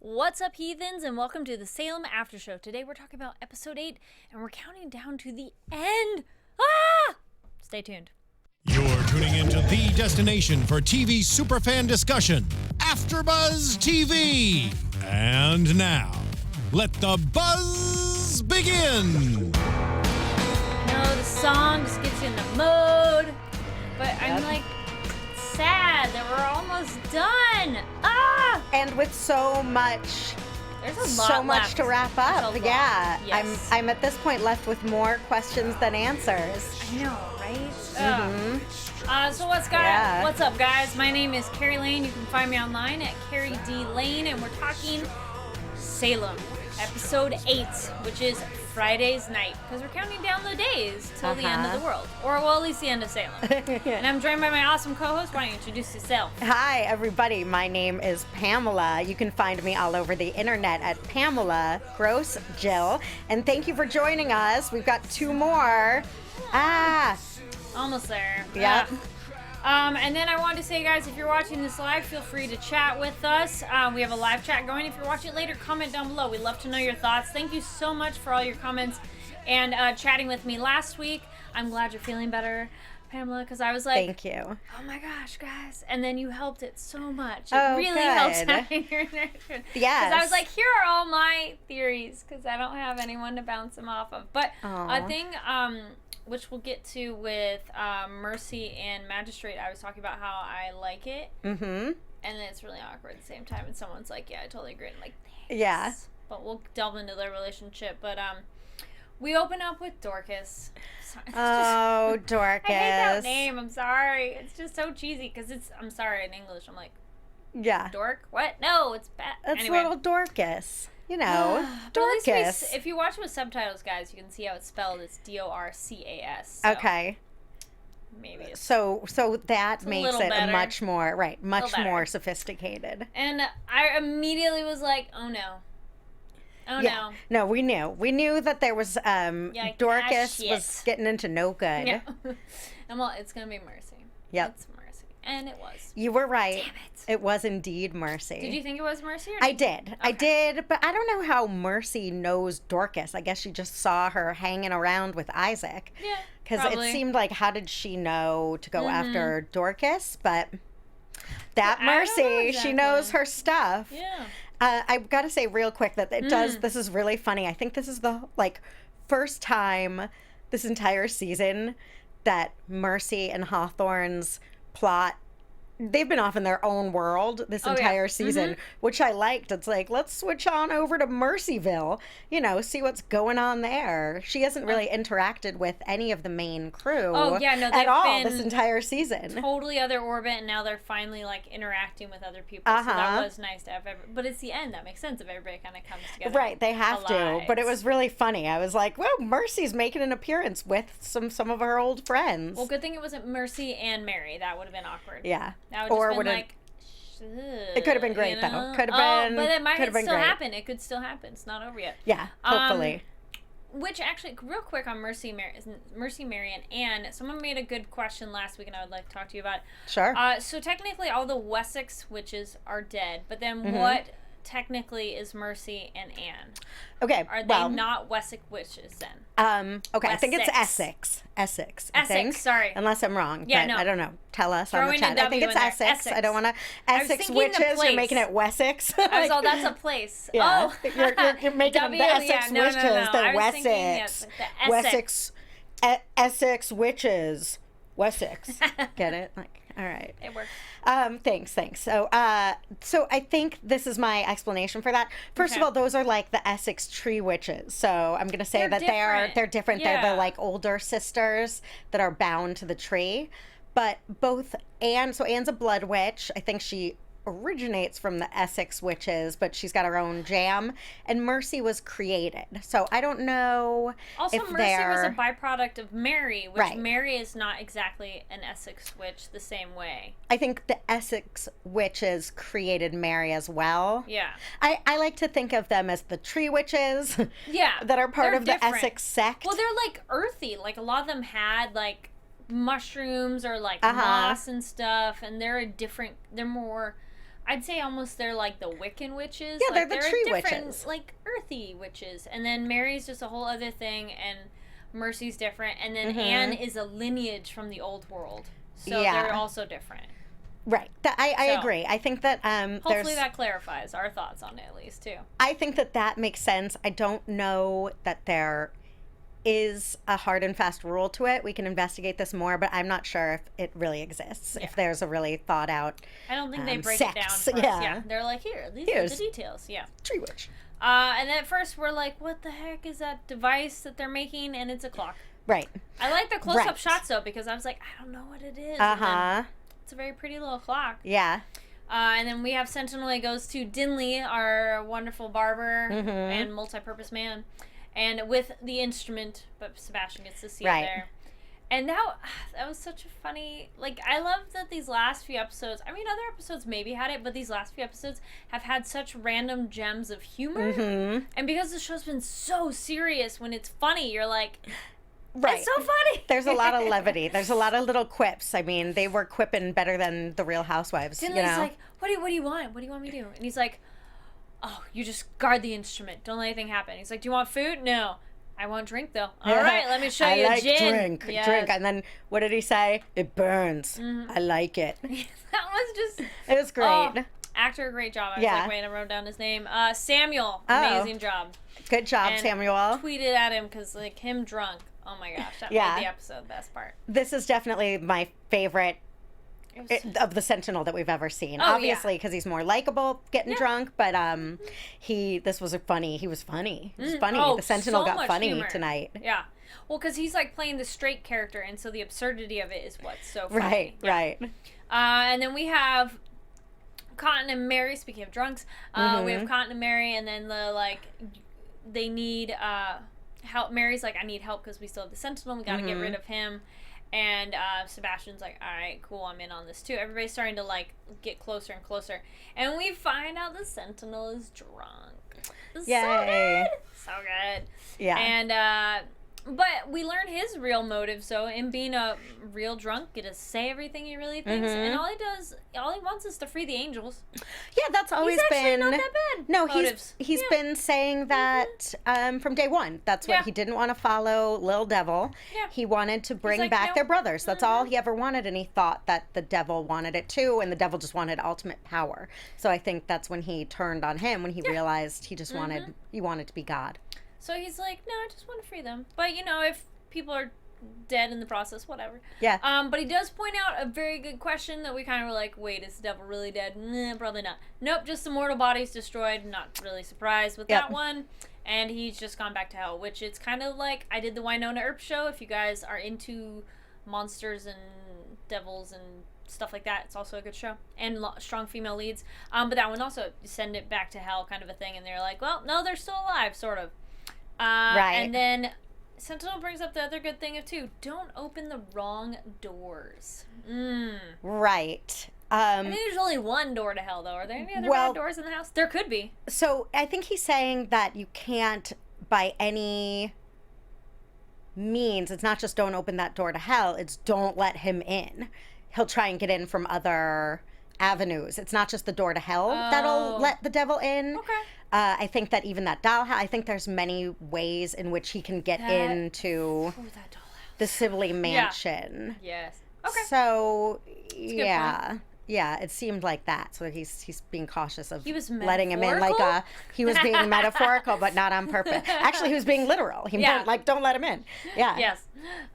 What's up, heathens, and welcome to the Salem After Show. Today we're talking about episode 8, and we're counting down to the end. Ah! Stay tuned. You're tuning into the destination for TV superfan discussion, AFTERBUZZ TV. And now, let the buzz begin. I know the song just gets you in the mood, but I'm like sad that we're almost done. Ah! And with so much, there's a lot left to wrap up. Yeah, yes. I'm at this point left with more questions than answers. I know, right? So what's up, guys? My name is Kari Lane. You can find me online at Kari D Lane, and we're talking Salem, episode 8, which is Friday's night, because we're counting down the days till the end of the world, or well, at least the end of Salem. And I'm joined by my awesome co-host. Why don't you introduce yourself? Hi, everybody. My name is Pamela. You can find me all over the internet at Pamela Gross Jill. And thank you for joining us. We've got 2 more. Almost there. Yep. And then I wanted to say, guys, if you're watching this live, feel free to chat with us. We have a live chat going. If you're watching it later, comment down below. We'd love to know your thoughts. Thank you so much for all your comments and chatting with me last week. I'm glad you're feeling better, Pamela, because I was like, thank you. Oh my gosh, guys. And then you helped it so much. It really helps having your interaction. Yes. Because I was like, here are all my theories, because I don't have anyone to bounce them off of. But a thing, which we'll get to with Mercy and Magistrate, I was talking about how I like it. Mm-hmm. And then it's really awkward at the same time. And someone's like, yeah, I totally agree. And I'm like, thanks. Yeah. But we'll delve into their relationship. But we open up with Dorcas. Oh, Dorcas. I hate that name. I'm sorry. It's just so cheesy because I'm sorry in English. I'm like, yeah. Dork? What? No, it's bad. It's anyway. little Dorcas. You know, Dorcas. At least if you watch it with subtitles, guys, you can see how it's spelled. It's Dorcas. So okay. Maybe it's so that makes it better. much more sophisticated. And I immediately was like, oh no. Oh yeah. No, we knew that there was Dorcas was getting into no good. Yeah. And well, it's gonna be Mercy. Yep. It's Mercy. And it was. You were right. Damn it. It was indeed Mercy. Did you think it was Mercy? Or I did. I did, but I don't know how Mercy knows Dorcas. I guess she just saw her hanging around with Isaac. Yeah. Because it seemed like, how did she know to go after Dorcas? But that Mercy, she knows her stuff. Yeah. I've got to say real quick that it does. This is really funny. I think this is the first time this entire season that Mercy and Hawthorne's plot, they've been off in their own world this entire season, which I liked. It's like, let's switch on over to Mercyville, see what's going on there. She hasn't really interacted with any of the main crew at all this entire season. Totally other orbit, and now they're finally interacting with other people. So that was nice to have but it's the end. That makes sense if everybody kind of comes together. Right, they have to. But it was really funny. I was like, well, Mercy's making an appearance with some of her old friends. Well, good thing it wasn't Mercy and Mary. That would have been awkward. Yeah. That would have been like, it could have been great, though. Could have been. But it might still great. happen. It could still happen. It's not over yet. Yeah, hopefully. Which actually, real quick on Mercy, Mary, and Anne, someone made a good question last week, and I would like to talk to you about it. Sure. So technically, all the Wessex witches are dead, but then what technically is Mercy and Anne? Okay, are they not Wessex witches then? Okay, Wessex. I think it's Essex. Essex, sorry. Unless I'm wrong. Yeah, but no. I don't know. Tell us on the chat. I think it's Essex. I don't want to. Essex witches. You're making it Wessex. Oh, that's a place. Yeah. Oh, you're making them the Essex witches. They're Wessex. Wessex. Essex witches. Wessex. Get it? All right. It works. Thanks. So I think this is my explanation for that. First of all, those are like the Essex tree witches. So I'm going to say they're different. Yeah. They're the older sisters that are bound to the tree. But both Anne's a blood witch. I think she originates from the Essex witches, but she's got her own jam. And Mercy was created. So I don't know also, if Mercy was a byproduct of Mary, which right. Mary is not exactly an Essex witch the same way. I think the Essex witches created Mary as well. Yeah. I like to think of them as the tree witches. Yeah. That are part of different. The Essex sect. Well, they're earthy. A lot of them had mushrooms or moss and stuff, and they're more I'd say almost they're like the Wiccan witches. Yeah, like, they're the tree different, witches. like earthy witches. And then Mary's just a whole other thing, and Mercy's different. And then Anne is a lineage from the old world. So they're also different. Right. I agree. I think that hopefully that clarifies our thoughts on it, at least, too. I think that makes sense. I don't know that there is a hard and fast rule to it. We can investigate this more, but I'm not sure if it really exists. If there's a really thought out I don't think they break sex. it down for us. Yeah. They're like, here's the details. Yeah. Tree witch. And then at first we're like, what the heck is that device that they're making? And it's a clock. Right. I like the close-up shots, though, because I was like, I don't know what it is. It's a very pretty little clock. Yeah. And then we have Sentinel goes to Dinley, our wonderful barber and multi-purpose man, and with the instrument, but Sebastian gets to see it there. And that was such a funny, like, I love that these last few episodes, I mean, other episodes maybe had it, but these last few episodes have had such random gems of humor. And because the show's been so serious, when it's funny, you're like... Right. It's so funny. There's a lot of levity. There's a lot of little quips. I mean, they were quipping better than the Real Housewives. Dinley's like, what do you want? What do you want me to do? And he's like, oh, you just guard the instrument. Don't let anything happen. He's like, do you want food? No. I want drink, though. All right, let me show you a gin. Drink. And then what did he say? It burns. I like it. That was just... It was great. Oh, actor, great job. I was like, wait, I wrote down his name. Samuel, amazing job. Good job, Samuel. Tweeted at him because, like, him drunk. Oh my gosh, that made the episode the best part. This is definitely my favorite of the Sentinel that we've ever seen. Obviously, because he's more likable getting drunk, but this was funny. He was funny. It was funny. The Sentinel got funny humor tonight. Yeah. Well, because he's like playing the straight character, and so the absurdity of it is what's so funny. Right. And then we have Cotton and Mary. Speaking of drunks, we have Cotton and Mary, and then they need help. Mary's like, I need help because we still have the Sentinel. We got to get rid of him. And Sebastian's like, all right, cool, I'm in on this too. Everybody's starting to like get closer and closer. And we find out the Sentinel is drunk. Yay. So good. Yeah. And but we learn his real motive. So in being a real drunk, get to say everything he really thinks, and all he wants is to free the angels. Yeah, that's always been not that bad. No, he's been saying that from day one. That's what he didn't want to follow Lil Devil. Yeah. He wanted to bring back their brothers. That's all he ever wanted, and he thought that the devil wanted it too, and the devil just wanted ultimate power. So I think that's when he turned on him, when he realized he just wanted to be God. So he's like, no, I just want to free them. But, if people are dead in the process, whatever. Yeah. But he does point out a very good question that we kind of were like, wait, is the devil really dead? Nah, probably not. Nope, just the mortal bodies destroyed. Not really surprised with that one. And he's just gone back to hell, which it's kind of like I did the Winona Earp show. If you guys are into monsters and devils and stuff like that, it's also a good show. And strong female leads. But that one also, send it back to hell kind of a thing. And they're like, well, no, they're still alive, sort of. Right. And then Sentinel brings up the other good thing of too. Don't open the wrong doors. Right. I think there's only one door to hell, though. Are there any other bad doors in the house? There could be. So I think he's saying that you can't, by any means, it's not just don't open that door to hell, it's don't let him in. He'll try and get in from other avenues. It's not just the door to hell that'll let the devil in. Okay. I think that even that dollhouse, I think there's many ways in which he can get into that dollhouse. The Sibley mansion. Yes. Okay. So, yeah, it seemed like that. So he's being cautious of letting him in. Like he was being metaphorical, but not on purpose. Actually, he was being literal. He meant don't let him in. Yeah. Yes.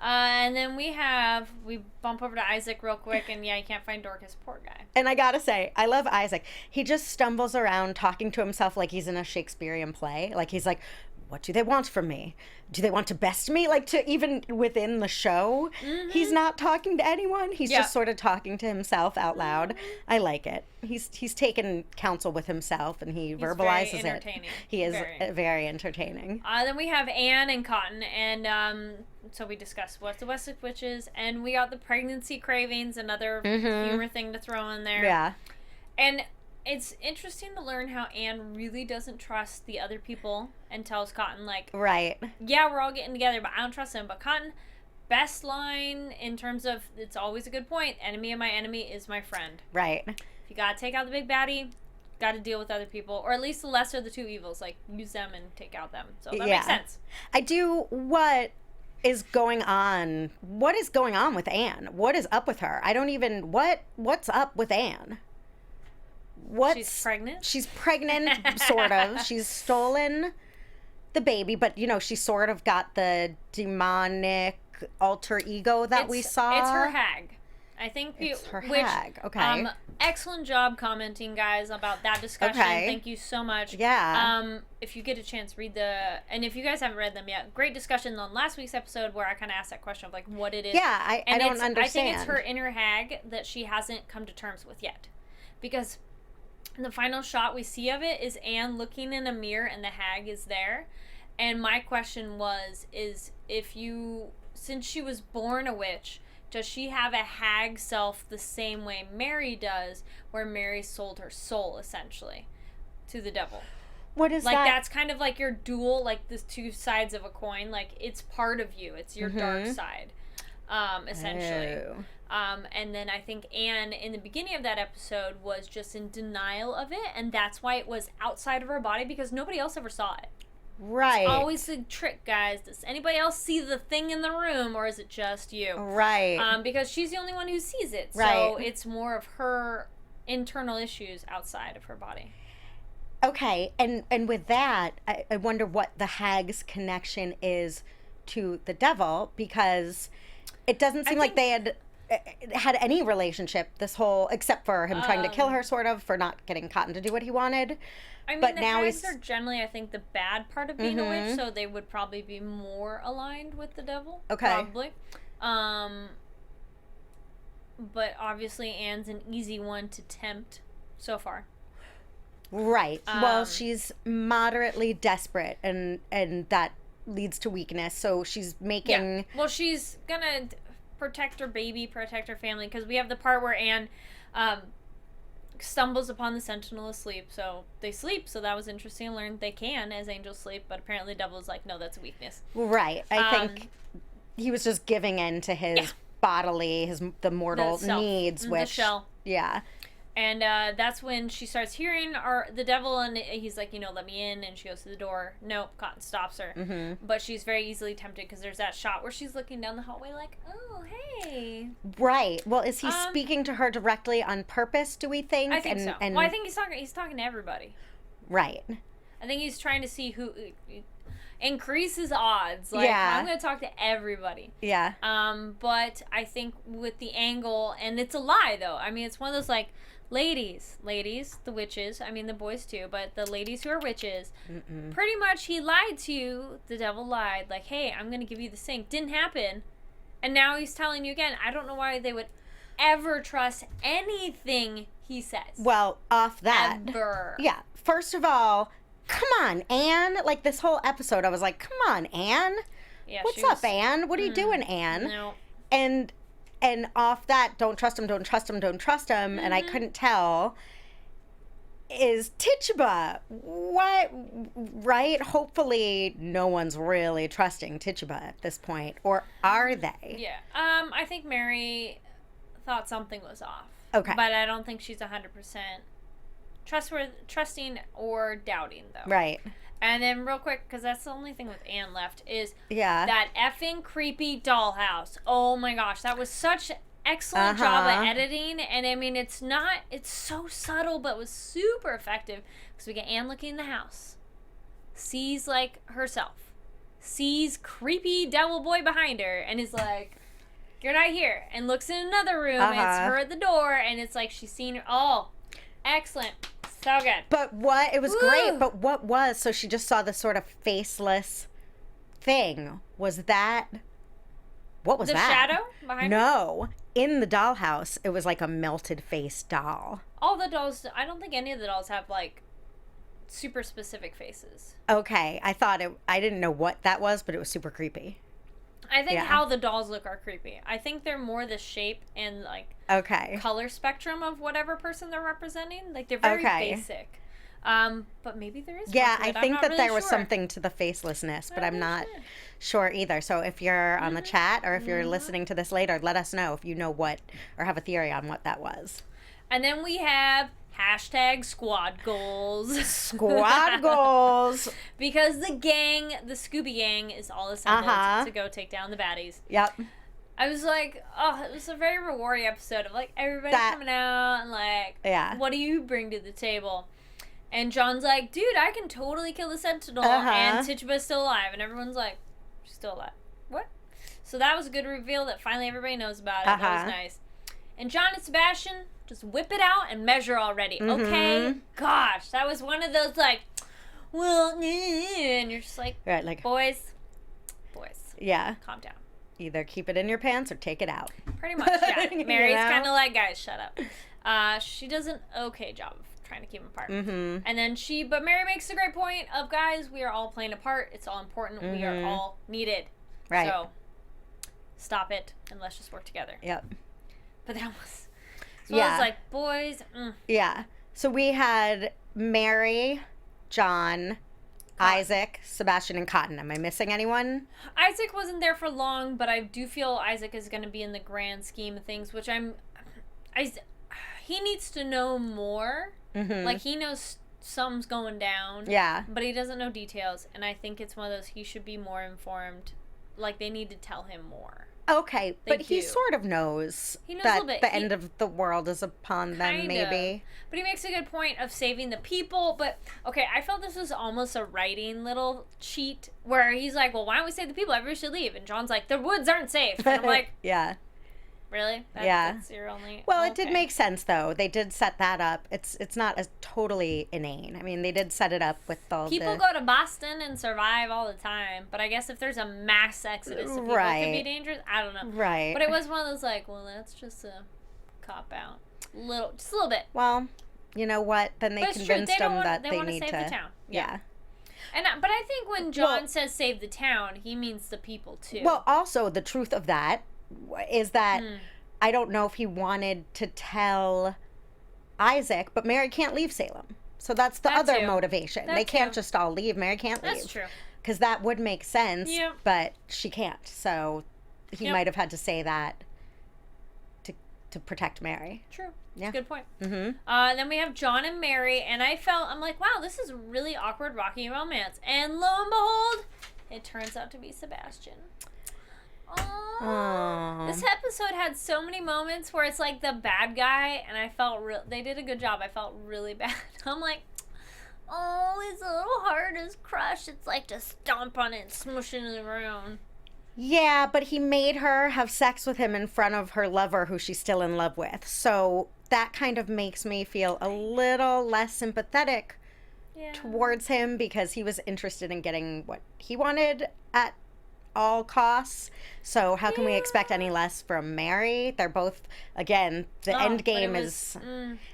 And then we bump over to Isaac real quick, and you can't find Dorcas, poor guy. And I gotta say, I love Isaac. He just stumbles around talking to himself like he's in a Shakespearean play. Like he's like, what do they want from me? Do they want to best me? Like, to even within the show, he's not talking to anyone. He's just sort of talking to himself out loud. I like it. He's taken counsel with himself, and he's verbalizes very entertaining. it. He is very entertaining. Then we have Anne and Cotton, and so we discussed what the Wessex Witches, and we got the pregnancy cravings, another humor thing to throw in there. Yeah. And it's interesting to learn how Anne really doesn't trust the other people and tells Cotton, like, right, yeah, we're all getting together, but I don't trust him. But Cotton, best line in terms of, it's always a good point, enemy of my enemy is my friend. Right. If you gotta take out the big baddie, gotta deal with other people, or at least the lesser of the two evils. Like, use them and take out them. So that makes sense. What is going on? What is going on with Anne? What is up with her? I don't even... What's up with Anne? She's pregnant? She's pregnant, sort of. She's stolen the baby, but, you know, she sort of got the demonic alter ego that we saw. It's her hag. I think it's her hag. Okay. Excellent job commenting, guys, about that discussion. Okay. Thank you so much. Yeah. If you get a chance, read and if you guys haven't read them yet, great discussion on last week's episode where I kind of asked that question of like what it is. Yeah, I don't understand. I think it's her inner hag that she hasn't come to terms with yet, because the final shot we see of it is Anne looking in a mirror and the hag is there. And my question since she was born a witch, does she have a hag self the same way Mary does, where Mary sold her soul, essentially, to the devil? What is like, that? That's kind of like your dual, like the two sides of a coin. Like, it's part of you. It's your dark side, essentially. Oh. And then I think Anne, in the beginning of that episode, was just in denial of it, and that's why it was outside of her body, because nobody else ever saw it. Right. It's always the trick, guys. Does anybody else see the thing in the room, or is it just you? Right. Because she's the only one who sees it. Right. So it's more of her internal issues outside of her body. Okay. And with that, I wonder what the hag's connection is to the devil, because it doesn't seem like they had any relationship this whole, except for him trying to kill her, sort of, for not getting Cotton to do what he wanted. I mean, but the now hags are generally, I think, the bad part of being a witch, so they would probably be more aligned with the devil. Okay. Probably. But obviously Anne's an easy one to tempt so far. Right. Well, she's moderately desperate, and that leads to weakness, so she's making... Yeah. Well, she's gonna protect her baby, protect her family, because we have the part where Anne... stumbles upon the sentinel asleep, so they sleep, so that was interesting. I learned they can, as angels sleep, but apparently the devil's like, no, that's a weakness. Right. I think he was just giving in to his bodily, the mortal needs, which... The shell. Yeah. And that's when she starts hearing the devil, and he's like, let me in, and she goes to the door. Nope, Cotton stops her. Mm-hmm. But she's very easily tempted, because there's that shot where she's looking down the hallway like, oh, hey. Right. Well, is he speaking to her directly on purpose, do we think? I think so. Well, I think he's talking to everybody. Right. I think he's trying to see who... increases odds. Like, I'm going to talk to everybody. Yeah. But I think with the angle, and it's a lie, though. I mean, it's one of those, like... Ladies, the witches, I mean the boys too, but the ladies who are witches, pretty much he lied to you, the devil lied, like, hey, I'm going to give you the sink. Didn't happen. And now he's telling you again. I don't know why they would ever trust anything he says. Well, off that. Ever. Yeah. First of all, come on, Anne. Like, this whole episode, I was like, come on, Anne. Yeah, What's up, Anne? What are you doing, Anne? No. And off that, don't trust him. And I couldn't tell, is Tituba. What? Right? Hopefully no one's really trusting Tituba at this point. Or are they? Yeah. I think Mary thought something was off. Okay. But I don't think she's 100% trusting or doubting, though. Right. And then real quick, because that's the only thing with Anne left, is yeah, that effing creepy dollhouse. Oh my gosh, that was such excellent job at editing. And I mean, it's so subtle, but was super effective. Because we get Anne looking in the house, sees like herself, sees creepy devil boy behind her, and is like, "You're not here," and looks in another room, and it's her at the door, and it's like she's seen her. Oh, excellent. So good. But what? It was great, but what was? So she just saw this sort of faceless thing. Was that? What was that? The shadow behind her? No. In the dollhouse, it was like a melted face doll. All the dolls, I don't think any of the dolls have like super specific faces. Okay. I didn't know what that was, but it was super creepy. I think how the dolls look are creepy. I think they're more the shape and like color spectrum of whatever person they're representing. Like they're very basic. But maybe there is. Yeah, I think that there was something to the facelessness, but I'm not sure either. So if you're on the chat or if you're listening to this later, let us know if you know what or have a theory on what that was. And then we have hashtag squad goals. Squad goals. Because the gang, the Scooby Gang, is all assembled to go take down the baddies. Yep. I was like, oh, it was a very rewarding episode of, like, everybody coming out and, like, what do you bring to the table? And John's like, dude, I can totally kill the Sentinel, and Tituba's still alive. And everyone's like, she's still alive. What? So that was a good reveal that finally everybody knows about it. That was nice. And John and Sebastian, just whip it out and measure already. Okay? Gosh, that was one of those, like, well, and you're just like, boys, yeah, calm down. Either keep it in your pants or take it out. Pretty much, yeah. Mary's kind of like, guys, shut up. She does an okay job of trying to keep them apart. And then but Mary makes a great point of, guys, we are all playing a part. It's all important. We are all needed. Right. So, stop it and let's just work together. Yep. But that was, I was like, boys. Yeah. So we had Mary, John, Isaac, Sebastian, and Cotton. Am I missing anyone? Isaac wasn't there for long, but I do feel Isaac is going to be in the grand scheme of things, which he needs to know more. Like, he knows something's going down. Yeah. But he doesn't know details, and I think it's one of those, he should be more informed. Like, they need to tell him more. Okay, but he sort of knows, that the end of the world is upon them, maybe. But he makes a good point of saving the people. But, okay, I felt this was almost a writing little cheat where he's like, well, why don't we save the people? Everybody should leave. And John's like, the woods aren't safe. And I'm like, yeah. Really? Yeah. That's your only... Well, it did make sense, though. They did set that up. It's not as totally inane. I mean, they did set it up with all people go to Boston and survive all the time, but I guess if there's a mass exodus of people, it could be dangerous. I don't know. Right. But it was one of those, like, well, that's just a cop-out. Just a little bit. Well, you know what? Then they convinced them that they need to... save the town. Yeah. But I think when John says save the town, he means the people, too. Well, also, the truth of that is that I don't know if he wanted to tell Isaac, but Mary can't leave Salem. So that's the other motivation. They can't just all leave. Mary can't leave. That's true. Because that would make sense, but she can't. So he might have had to say that to protect Mary. True. Yeah. That's a good point. Then we have John and Mary, and I'm like, wow, this is a really awkward, rocky romance. And lo and behold, it turns out to be Sebastian. This episode had so many moments where it's like the bad guy, and I felt they did a good job. I felt really bad. I'm like, his little heart is crushed. It's like to stomp on it and smush it in the ground. Yeah, but he made her have sex with him in front of her lover who she's still in love with. So that kind of makes me feel a little less sympathetic towards him, because he was interested in getting what he wanted at all costs. So how can we expect any less from Mary? They're both, again, the end game is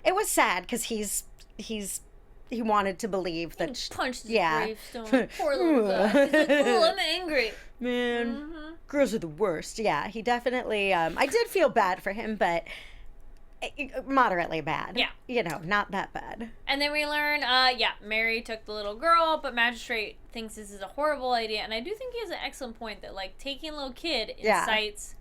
it was sad because he wanted to believe that he punched his gravestone. Poor little guy. He's like, oh, I'm angry, man. Girls are the worst. Yeah, he definitely I did feel bad for him, but moderately bad. Yeah. You know, not that bad. And then we learn, Mary took the little girl, but Magistrate thinks this is a horrible idea. And I do think he has an excellent point that, like, taking a little kid incites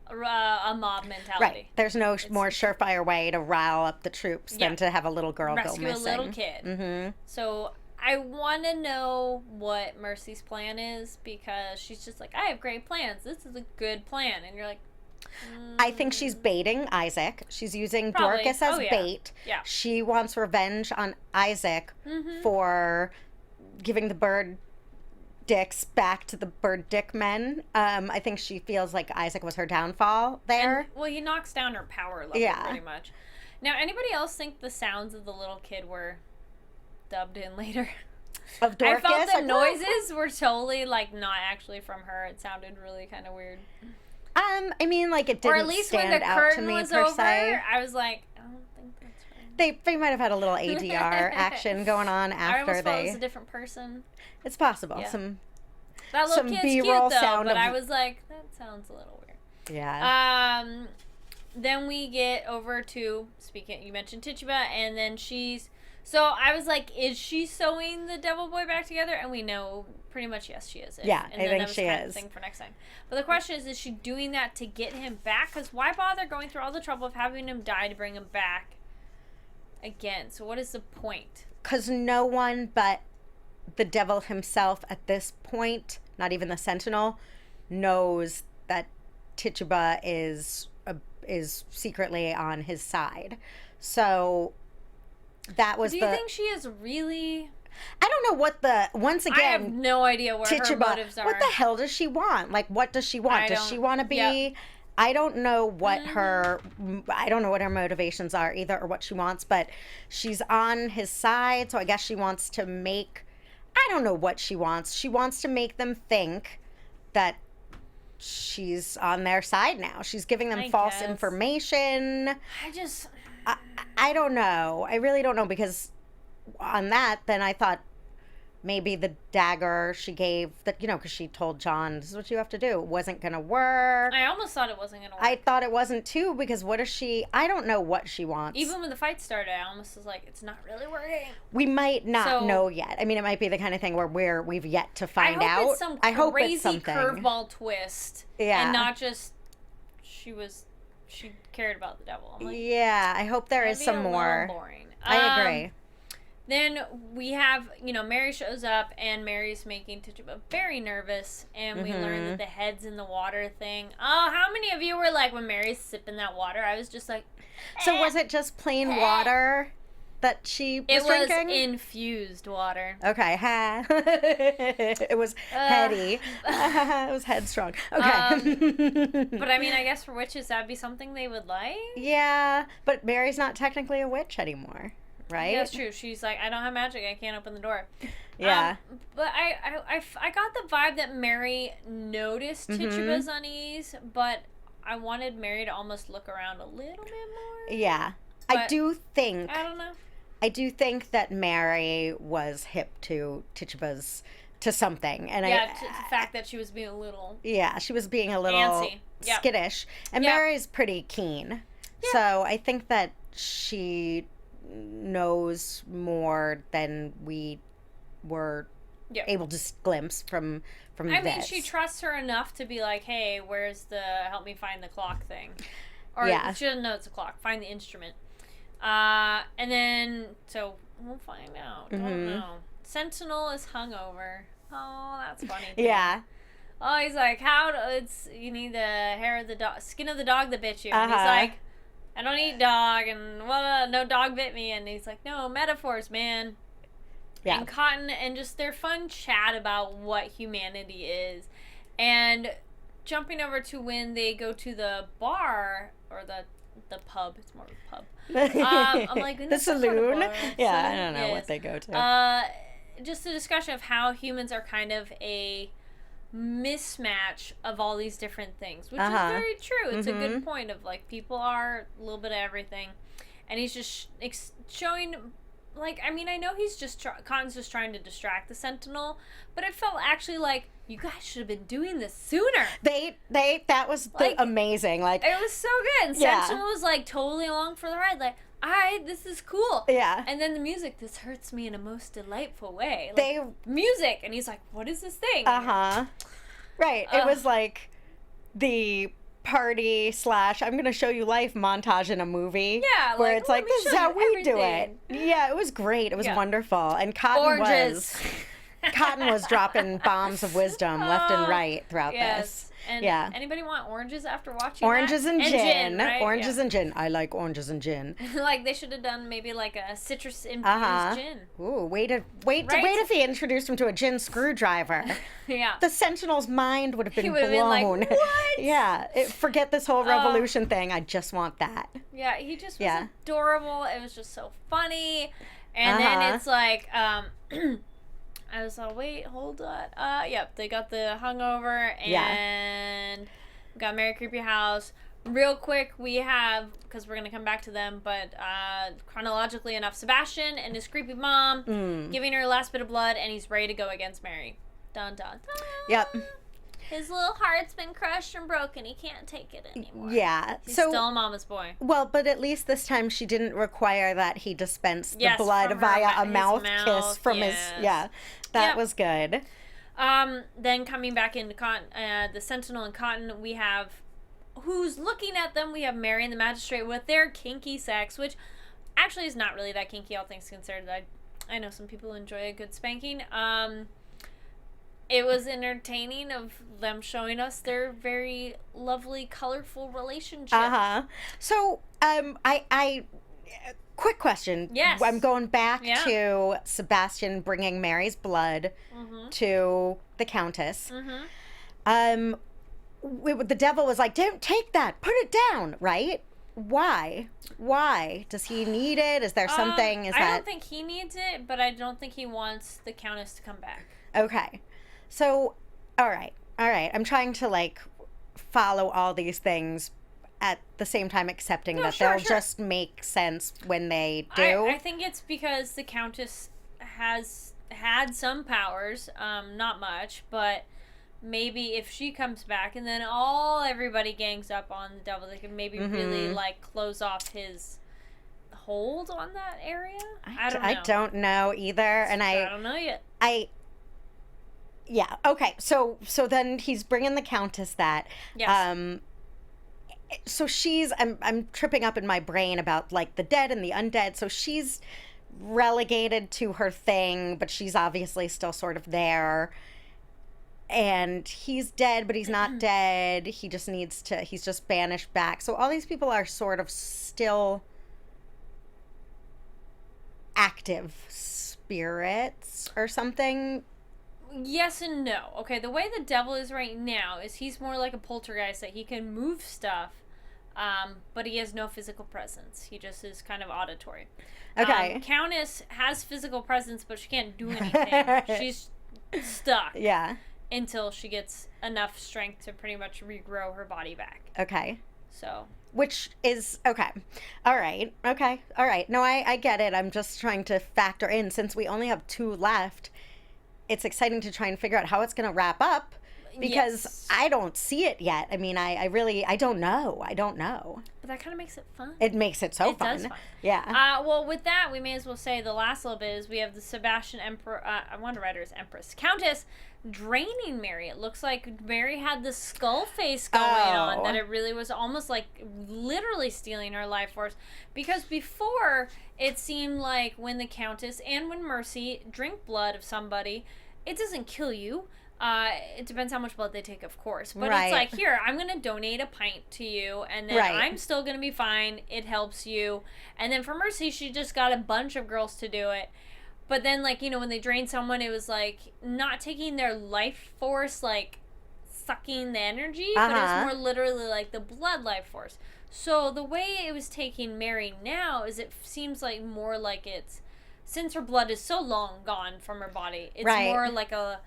a mob mentality. Right. There's no more surefire way to rile up the troops than to have a little girl go missing. Rescue a little kid. So I want to know what Mercy's plan is, because she's just like, I have great plans. This is a good plan. And you're like, I think she's baiting Isaac. She's using Dorcas as bait. Yeah. She wants revenge on Isaac for giving the bird dicks back to the bird dick men. I think she feels like Isaac was her downfall there. He knocks down her power level pretty much. Now, anybody else think the sounds of the little kid were dubbed in later? Of Dorcas? I felt the noises were totally, like, not actually from her. It sounded really kind of weird. I mean, like, it didn't or at least stand when the out curtain to me was per over, se. I was like, I don't think that's right. They might have had a little ADR action going on after I almost felt it was a different person. It's possible. Yeah. Some that little kid's B-roll cute though, sound but I was like, that sounds a little weird. Yeah. Then we get over to, you mentioned Tituba, and then she's So I was like, is she sewing the devil boy back together? And we know pretty much yes, she is. Yeah, and I then think that was she kind of is. the thing for next time. But the question is she doing that to get him back? Because why bother going through all the trouble of having him die to bring him back again? So what is the point? Because no one but the devil himself at this point, not even the Sentinel, knows that Tituba is secretly on his side. So that was Do you think she is really... I don't know what once again... I have no idea where Tituba, her motives are. what the hell does she want? Like, what does she want? Does she want to be... Yep. I don't know what her motivations are either, or what she wants, but she's on his side, so I guess she wants to make... I don't know what she wants. She wants to make them think that she's on their side now. She's giving them false information. I don't know. I really don't know, because on that, then I thought maybe the dagger she gave, that, you know, because she told John, this is what you have to do, wasn't going to work. I almost thought it wasn't going to work. I thought it wasn't too, because what is she, I don't know what she wants. Even when the fight started, I almost was like, it's not really working. We might not know yet. I mean, it might be the kind of thing where we've yet to find out. I hope it's some crazy curveball twist. Yeah. And not just, she cared about the devil. I'm like, yeah, I hope there is some more. Boring. I agree. Then we have, Mary shows up, and Mary's making Tituba very nervous, and we learn that the heads in the water thing. Oh, how many of you were like, when Mary's sipping that water, I was just like... So was it just plain water that she was drinking? It was infused water. Okay. It was heady. It was headstrong. Okay. But I mean, I guess for witches, that'd be something they would like. Yeah, but Mary's not technically a witch anymore. Right? Yeah, that's true. She's like, I don't have magic. I can't open the door. Yeah. But I got the vibe that Mary noticed Tituba's unease, but I wanted Mary to almost look around a little bit more. Yeah. But I do think that Mary was hip to Tituba's, to something. And the fact that she was being a little... Yeah, she was being a little antsy. Skittish. And Mary's pretty keen. Yeah. So I think that she knows more than we were able to glimpse from this. I mean, she trusts her enough to be like, hey, where's the help me find the clock thing? Or she doesn't know it's a clock. Find the instrument. And then, so we'll find out. Don't know. Sentinel is hungover. Oh, that's funny. Yeah. Oh, he's like, you need the hair of the dog, skin of the dog that bit you. And he's like, I don't eat dog, and no dog bit me. And he's like, no, metaphors, man. Yeah. And Cotton, and just their fun chat about what humanity is. And jumping over to when they go to the bar, or the pub. It's more of a pub. I'm like, the saloon? Yeah, I don't know what they go to. Just a discussion of how humans are kind of a mismatch of all these different things, which is very true. It's a good point of, like, people are a little bit of everything, and he's just showing, like, I mean, I know he's just Cotton's just trying to distract the Sentinel, but it felt actually like, you guys should have been doing this sooner. That was amazing. Like, it was so good. And Sentinel was like totally along for the ride, like, all right, this is cool. Yeah. And then the music, this hurts me in a most delightful way. Like, music. And he's like, what is this thing? Right. It was like the party / I'm going to show you life montage in a movie. Yeah. Where it's like, this is how we do it. Yeah, it was great. It was wonderful. And Cotton was dropping bombs of wisdom left and right throughout this. And anybody want oranges after watching Oranges that? and gin. Right? Oranges and gin. I like oranges and gin. Like, they should have done maybe like a citrus infused gin. Ooh, wait if he introduced him to a gin screwdriver. Yeah. The Sentinel's mind would have been blown. Been like, what? Yeah. Forget this whole revolution thing. I just want that. Yeah, he just was adorable. It was just so funny. And then it's like, I was like, wait, hold on. Yep, they got the hungover, and we got Mary Creepy House. Real quick, we have, because we're going to come back to them, but chronologically enough, Sebastian and his creepy mom giving her last bit of blood, and he's ready to go against Mary. Dun, dun, dun. Yep. His little heart's been crushed and broken. He can't take it anymore. Yeah. He's still a mama's boy. Well, but at least this time she didn't require that he dispense the Yes, blood from via a his mouth mouth, kiss from his... yes. Yeah. That Yep. was good. Then coming back into the Sentinel and Cotton, we have who's looking at them. We have Mary and the Magistrate with their kinky sex, which actually is not really that kinky, all things considered. I know some people enjoy a good spanking. It was entertaining of them showing us their very lovely, colorful relationship. So, I quick question. Yes. I'm going back to Sebastian bringing Mary's blood to the Countess. The devil was like, "Don't take that. Put it down." Right? Why? Does he need it? Is there something? I don't think he needs it, but I don't think he wants the Countess to come back. Okay. So, all right. I'm trying to like follow all these things at the same time accepting that they'll just make sense when they do. I think it's because the Countess has had some powers, not much, but maybe if she comes back and then everybody gangs up on the devil, they can maybe really like close off his hold on that area. I don't know. I don't know either, and I don't know yet. Yeah. Okay. So then he's bringing the Countess that. Yes. So she's I'm tripping up in my brain about like the dead and the undead. So she's relegated to her thing, but she's obviously still sort of there. And he's dead, but he's not dead. He just he's just banished back. So all these people are sort of still active spirits or something. Yes and no. Okay, the way the devil is right now is he's more like a poltergeist, that he can move stuff, but he has no physical presence. He just is kind of auditory. Okay. Countess has physical presence, but she can't do anything. She's stuck. Yeah. Until she gets enough strength to pretty much regrow her body back. Okay. So. Which is, okay. All right. Okay. All right. No, I get it. I'm just trying to factor in, since we only have 2 left, it's exciting to try and figure out how it's going to wrap up, because I don't see it yet. I mean, I don't know. But that kind of makes it fun. It makes it so fun. Does fun. Yeah. Well, with that, we may as well say the last little bit is we have the Sebastian Emperor, I wanted to write her as Empress, Countess, draining Mary. It looks like Mary had the skull face going on, that it really was almost like literally stealing her life force. Because before, it seemed like when the Countess and when Mercy drink blood of somebody, it doesn't kill you. It depends how much blood they take, of course. But it's like, here, I'm going to donate a pint to you, and then I'm still going to be fine. It helps you. And then for Mercy, she just got a bunch of girls to do it. But then, like, you know, when they drained someone, it was like not taking their life force, like sucking the energy, but it was more literally like the blood life force. So the way it was taking Mary now is it seems like more like it's, since her blood is so long gone from her body, it's more like a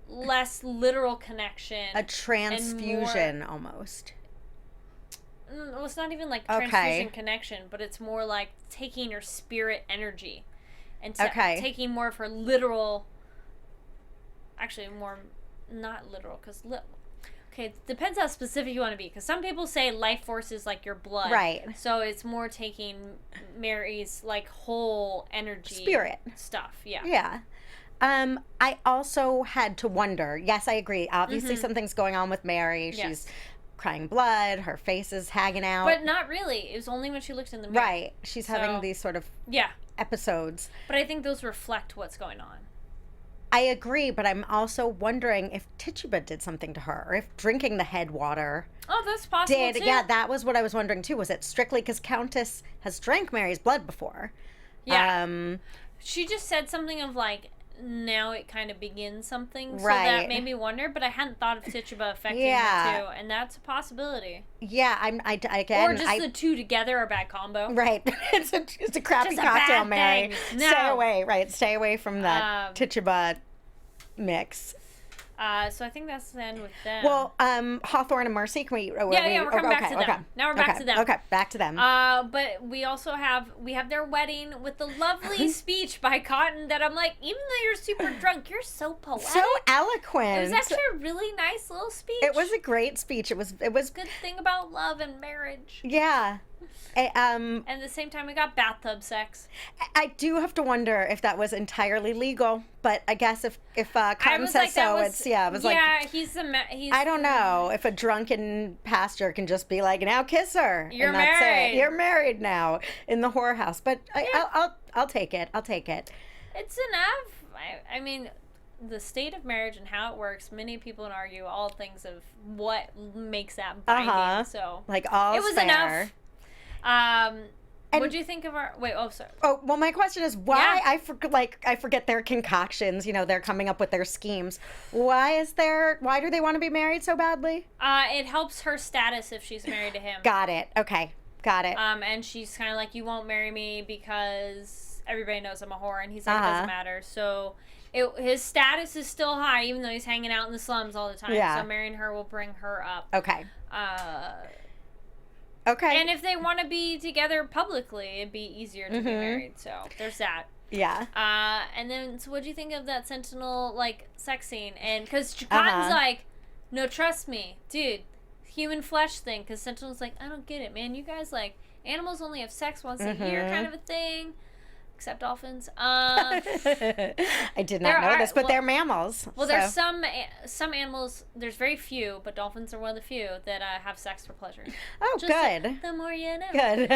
less literal connection. A transfusion almost. Well, it's not even like transfusion connection, but it's more like taking her spirit energy and taking more of her literal, actually more not literal, because okay, it depends how specific you want to be, because some people say life force is like your blood, right? So it's more taking Mary's like whole energy, spirit stuff. Yeah. I also had to wonder, yes, I agree, obviously something's going on with Mary. She's crying blood, her face is hanging out, but not really. It was only when she looked in the mirror. Right. She's having these sort of episodes, but I think those reflect what's going on. I agree, but I'm also wondering if Tituba did something to her, or if drinking the head water that's possible too. Yeah, that was what I was wondering too. Was it strictly because Countess has drank Mary's blood before? She just said something of like, now it kind of begins something, so that made me wonder, but I hadn't thought of Tituba affecting her too, and that's a possibility. Yeah, again, or just the two together are a bad combo. Right. it's a crappy cocktail, Mary. No. Stay away, right? Stay away from that Tituba mix. So I think that's the end with them. Well, Hawthorne and Mercy, can we? We're coming back to them. Okay. Now we're back to them. Okay, back to them. But we also have their wedding with the lovely speech by Cotton that I'm like, even though you're super drunk, you're so poetic. So eloquent. It was actually a really nice little speech. It was a great speech. It was good thing about love and marriage. Yeah. And at the same time, we got bathtub sex. I do have to wonder if that was entirely legal, but I guess if Cotton says so, he's I don't know if a drunken pastor can just be like, now kiss her. You're and that's married. It. You're married now in the whorehouse. But I'll take it. I'll take it. It's enough. I mean, the state of marriage and how it works, many people would argue all things of what makes that binding. So like all it was fair. enough. What do you think of our? Wait, sorry. Oh, well, my question is why I forget their concoctions. They're coming up with their schemes. Why do they want to be married so badly? It helps her status if she's married to him. Got it. Okay, got it. And she's kind of like, you won't marry me because everybody knows I'm a whore, and he's like, it doesn't matter. So his status is still high, even though he's hanging out in the slums all the time. Yeah. So marrying her will bring her up. Okay. Okay. And if they want to be together publicly, it'd be easier to be married. So there's that. Yeah. And then, so what do you think of that Sentinel, sex scene? And because Cotton's like, no, trust me, dude, human flesh thing. Because Sentinel's like, I don't get it, man. You guys, animals only have sex once a year kind of a thing. Except dolphins. I did not know this, but they're mammals. Well, there's some animals. There's very few, but dolphins are one of the few that have sex for pleasure. Oh, just good. The more you know. Good.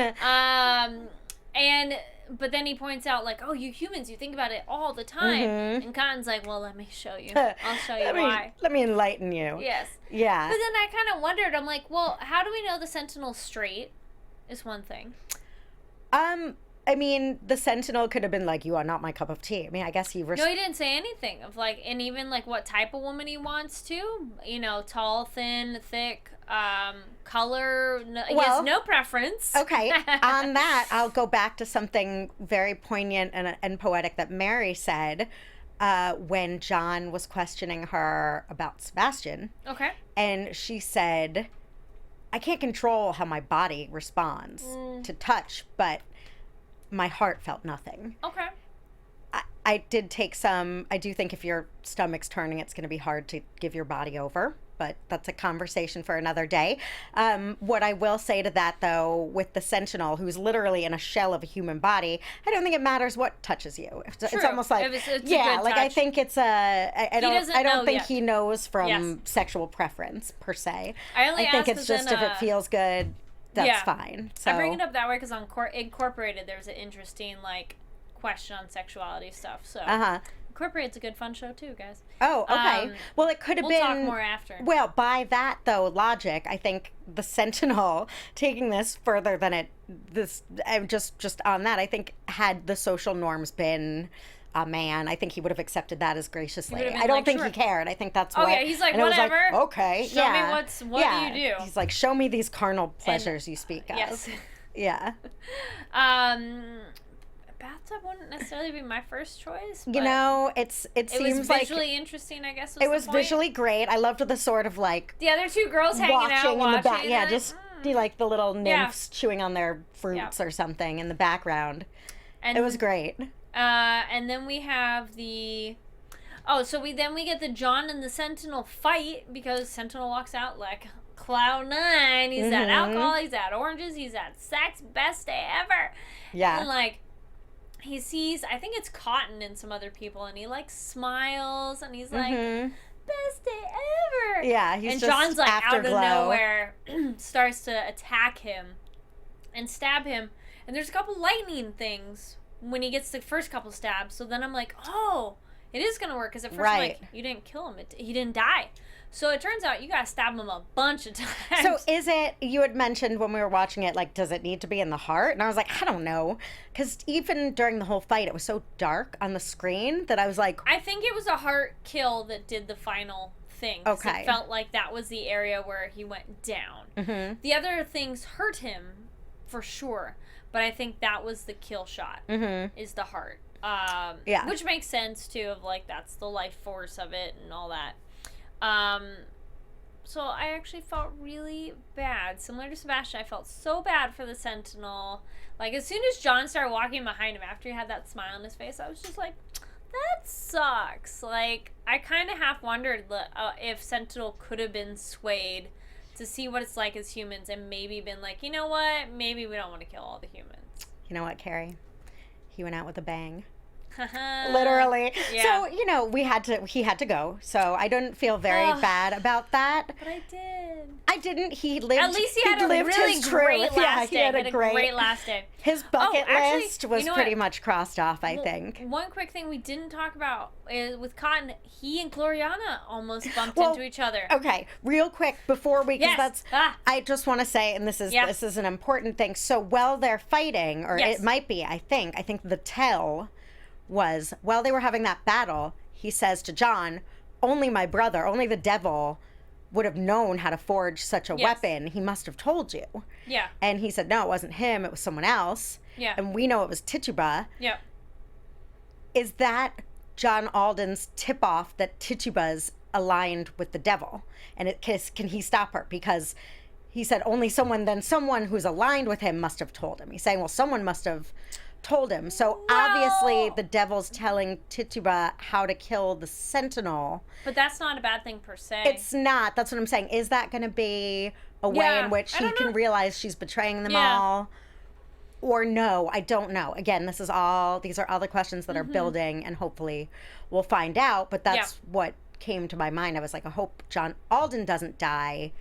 But then he points out, oh, you humans, you think about it all the time. And Cotton's like, well, let me show you. I'll show you why. Let me enlighten you. Yes. Yeah. But then I kind of wondered. I'm like, well, how do we know the Sentinel's straight? Is one thing. I mean, the Sentinel could have been like, you are not my cup of tea. I mean, I guess he... No, he didn't say anything of and even what type of woman he wants to. Tall, thin, thick, color. He has no preference. Okay. On that, I'll go back to something very poignant and poetic that Mary said when John was questioning her about Sebastian. Okay. And she said, I can't control how my body responds to touch, but my heart felt nothing. Okay. I did take some... I do think if your stomach's turning, it's going to be hard to give your body over, but that's a conversation for another day. What I will say to that, though, with the Sentinel, who's literally in a shell of a human body, I don't think it matters what touches you. It's almost like... it's a good touch. I think it's a... I don't think yet. he knows from sexual preference, per se. I think it's just if it feels good... That's fine. So. I bring it up that way because on Incorporated, there's an interesting, question on sexuality stuff. So, Incorporated's a good fun show, too, guys. Oh, okay. Well, it could have been... We'll talk more after. Well, by that, though, logic, I think the Sentinel, taking this further than just on that, I think had the social norms been... a man, I think he would have accepted that as graciously. I don't think he cared. I think that's what... Oh, yeah, he's like, whatever. Okay, show me what do you do? He's like, show me these carnal pleasures you speak of. Yes. Yeah. Bathtub wouldn't necessarily be my first choice. It seems was visually interesting, I guess. It was visually great. I loved the sort of the other two girls hanging out in the back. Yeah, just the little nymphs chewing on their fruits or something in the background. And it was great. And then we have we get the John and the Sentinel fight because Sentinel walks out like cloud nine. He's at alcohol, he's at oranges, he's at sex, best day ever. Yeah. And he sees, I think it's Cotton and some other people, and he smiles and he's like, best day ever. Yeah, he's and just John's out of afterglow. nowhere starts to attack him and stab him. And there's a couple lightning things when he gets the first couple stabs. So then I'm like, oh, it is going to work. Because at first I'm like, you didn't kill him. He didn't die. So it turns out you got to stab him a bunch of times. So is it, you had mentioned when we were watching it, does it need to be in the heart? And I was like, I don't know. Because even during the whole fight, it was so dark on the screen that I was like... I think it was a heart kill that did the final thing. Okay. It felt like that was the area where he went down. The other things hurt him, for sure. But I think that was the kill shot, is the heart. Which makes sense, too, of, that's the life force of it and all that. So I actually felt really bad. Similar to Sebastian, I felt so bad for the Sentinel. Like, as soon as John started walking behind him after he had that smile on his face, I was just like, that sucks. Like, I kind of half wondered if Sentinel could have been swayed to see what it's like as humans and maybe been like, you know what? Maybe we don't want to kill all the humans. You know what, Carrie? He went out with a bang. Literally. Yeah. So, you know, he had to go. So I didn't feel very bad about that. But I did. I didn't. He lived. At least he had a really great last day. He had a great last day. His bucket list was pretty much crossed off, I think. One quick thing we didn't talk about is with Cotton, he and Gloriana almost bumped into each other. Okay, real quick before we, because I just want to say, and this is an important thing. So while they're fighting, or it might be, I think the tell was while they were having that battle, he says to John, only my brother, only the devil would have known how to forge such a weapon. He must have told you. Yeah. And he said, no, it wasn't him, it was someone else. Yeah. And we know it was Tituba. Yeah. Is that John Alden's tip-off that Tituba's aligned with the devil? And can he stop her? Because he said only someone who's aligned with him must have told him. He's saying, well, someone must have told him. So obviously the devil's telling Tituba how to kill the Sentinel. But that's not a bad thing per se. It's not. That's what I'm saying. Is that going to be a way in which he can realize she's betraying them all? Or no, I don't know. Again, these are all the questions that are building, and hopefully we'll find out. But that's what came to my mind. I was like, I hope John Alden doesn't die,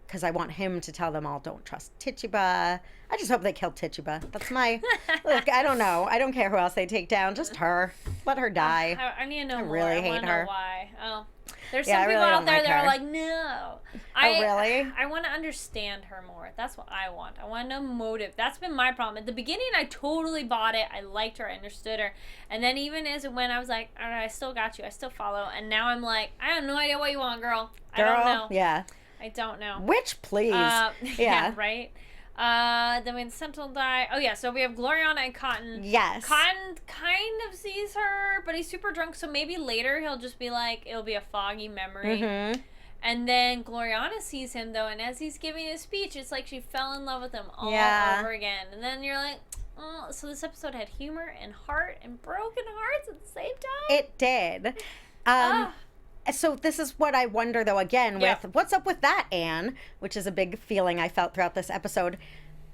because I want him to tell them all, don't trust Tituba. I just hope they kill Tituba. That's my... Look, I don't know. I don't care who else they take down. Just her. Let her die. I need to know more. Really I hate her. Know why. Oh. There's some people out there that are like, no. Really? I want to understand her more. That's what I want. I want to know motive. That's been my problem. At the beginning, I totally bought it. I liked her. I understood her. And then even as it went, I was like, all right, I still got you. I still follow. And now I'm like, I have no idea what you want, girl. I don't know. Yeah. I don't know. Which, please. Yeah, right? Then when Sentinel die. Oh, yeah, so we have Gloriana and Cotton. Yes. Cotton kind of sees her, but he's super drunk, so maybe later he'll just be like, it'll be a foggy memory. Mm-hmm. And then Gloriana sees him, though, and as he's giving his speech, it's like she fell in love with him all over again. And then you're like, oh, so this episode had humor and heart and broken hearts at the same time? It did. So this is what I wonder, though, again, with what's up with that, Anne, which is a big feeling I felt throughout this episode.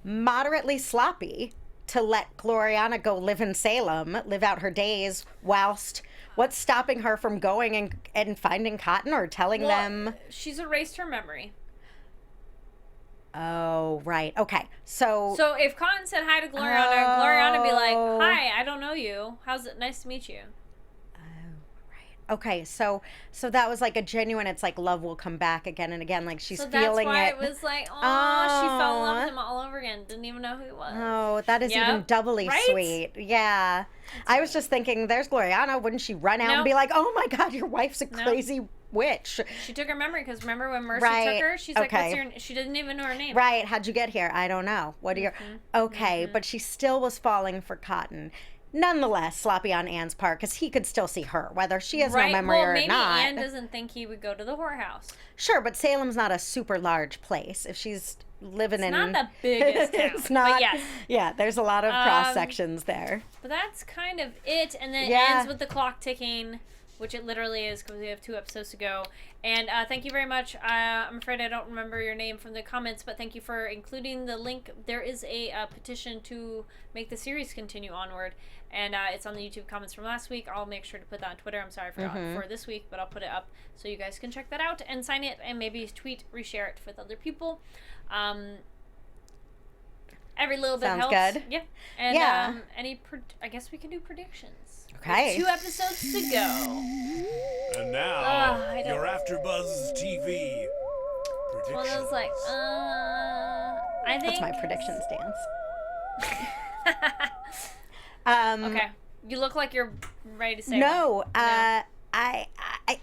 Moderately sloppy to let Gloriana go live in Salem, live out her days, whilst what's stopping her from going and finding Cotton or telling them? She's erased her memory. Oh, right. Okay. So if Cotton said hi to Gloriana, Gloriana would be like, hi, I don't know you. How's it? Nice to meet you. Okay, so that was like a genuine, it's like love will come back again and again, like she's feeling it. So that's why it was like, oh, she fell in love with him all over again. Didn't even know who he was. Oh, that is even doubly sweet. Yeah. I was just thinking, there's Gloriana. Wouldn't she run out and be like, oh my God, your wife's a crazy witch? She took her memory, because remember when Mercy took her? She's like, what's your... She didn't even know her name. Right. How'd you get here? I don't know. What are your... Okay, but she still was falling for Cotton. Nonetheless, sloppy on Anne's part, because he could still see her, whether she has no memory or maybe not. Anne doesn't think he would go to the whorehouse. Sure, but Salem's not a super large place. If she's living in... It's not the biggest town. It's not... But yes. Yeah, there's a lot of cross-sections there. But that's kind of it, and then it ends with the clock ticking, which it literally is, because we have 2 episodes to go. And thank you very much. I'm afraid I don't remember your name from the comments, but thank you for including the link. There is a petition to make the series continue onward, and it's on the YouTube comments from last week. I'll make sure to put that on Twitter. I'm sorry I forgot for this week, but I'll put it up so you guys can check that out and sign it, and maybe tweet, reshare it with other people. Every little bit helps. Sounds good. Yeah. And I guess we can do predictions. Okay. 2 episodes to go. And now, your AfterBuzz TV predictions. Well, I was like, I think... That's my prediction stance. Okay. You look like you're ready to say No. one. I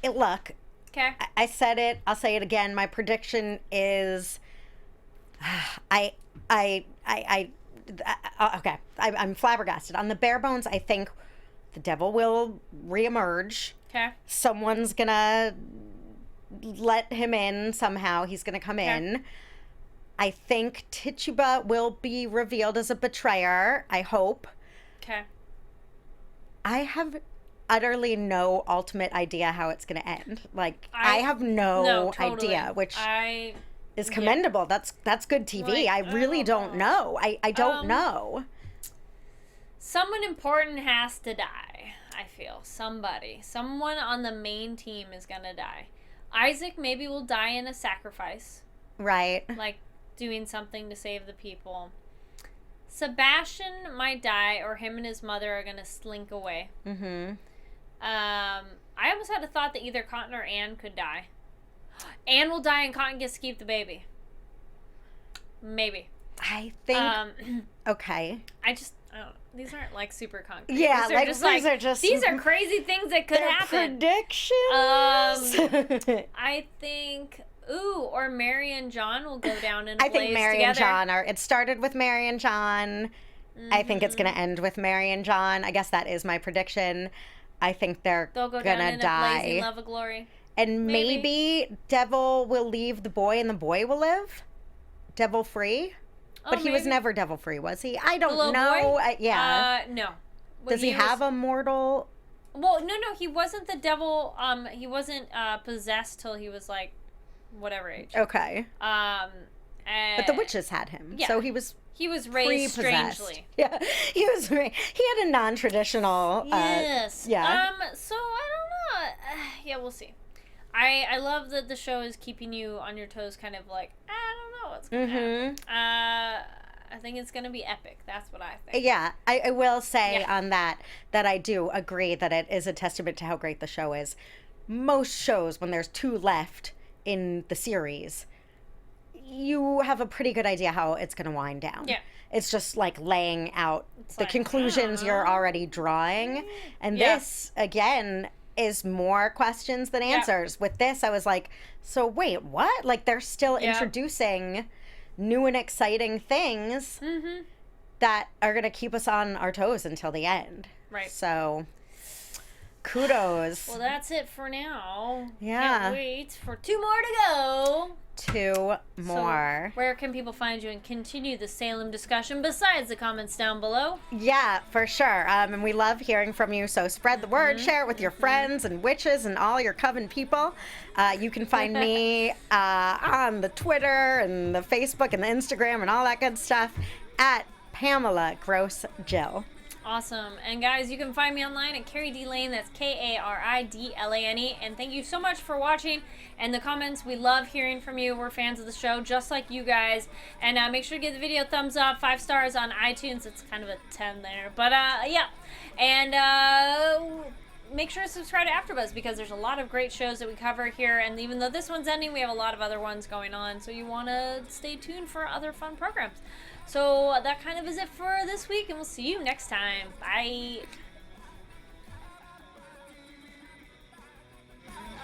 look. Okay. I said it. I'll say it again. My prediction is... okay. I'm flabbergasted. On the bare bones, I think the devil will reemerge. Okay. Someone's gonna let him in somehow. He's going to come Okay. in. I think Tituba will be revealed as a betrayer. I hope. Okay. I have utterly no ultimate idea how it's going to end. Like, I have no totally. idea, which I is commendable. That's good TV. Like, I really don't know. I don't know. Someone important has to die, I feel. Someone on the main team is going to die. Isaac maybe will die in a sacrifice. Right. Like, doing something to save the people. Sebastian might die, or him and his mother are going to slink away. Mm-hmm. I almost had a thought that either Cotton or Anne could die. Anne will die and Cotton gets to keep the baby. Maybe. I think... okay. I don't know. These aren't like super concrete. Yeah, these are crazy things that could happen. Predictions. I think or Mary and John will go down in a I think blaze Mary together. and John are. It started with Mary and John. I think it's going to end with Mary and John. I guess that is my prediction. I think they'll go down gonna in die. a blazing love of glory. And maybe Devil will leave the boy and the boy will live. Devil free. But he was never devil free, was he? I don't know. Yeah. No. Does he have a mortal? Well, no, he wasn't the devil. He wasn't possessed till he was like, whatever age. Okay. But the witches had him, so he was raised pre-possessed. strangely. Yeah, he had a non-traditional. Yes. Yeah. So I don't know. Yeah, we'll see. I love that the show is keeping you on your toes, kind of like, I don't know what's going to happen. I think it's going to be epic. That's what I think. Yeah, I will say on that I do agree that it is a testament to how great the show is. Most shows, when there's 2 left in the series, you have a pretty good idea how it's going to wind down. Yeah. It's just like laying out the like, conclusions you're already drawing. And this, again, is more questions than answers. With this, I was like, so wait, what? Like, they're still introducing new and exciting things that are going to keep us on our toes until the end. Right. So, kudos. Well, that's it for now. Yeah. Can't wait for 2 more to go. 2 more. So where can people find you and continue the Salem discussion besides the comments down below? Yeah, for sure. And we love hearing from you. So spread the word, share it with your friends and witches and all your coven people. You can find me on the Twitter and the Facebook and the Instagram and all that good stuff at Pamela Gross Jill. Awesome. And guys, you can find me online at Kari D Lane. That's KARIDLANE. And thank you so much for watching. And the comments, we love hearing from you. We're fans of the show, just like you guys. And make sure to give the video a thumbs up, 5 stars on iTunes. It's kind of a 10 there. But yeah. And make sure to subscribe to AfterBuzz because there's a lot of great shows that we cover here. And even though this one's ending, we have a lot of other ones going on. So you want to stay tuned for other fun programs. So that kind of is it for this week, and we'll see you next time. Bye.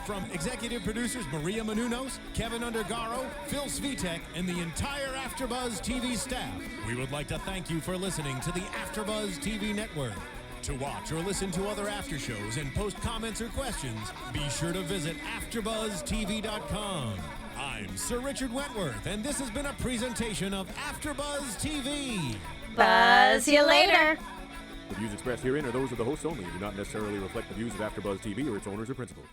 From executive producers Maria Menounos, Kevin Undergaro, Phil Svitek, and the entire AfterBuzz TV staff, we would like to thank you for listening to the AfterBuzz TV network. To watch or listen to other after shows and post comments or questions, be sure to visit AfterBuzzTV.com. I'm Sir Richard Wentworth, and this has been a presentation of AfterBuzz TV. Buzz you later. The views expressed herein are those of the hosts only and do not necessarily reflect the views of AfterBuzz TV or its owners or principals.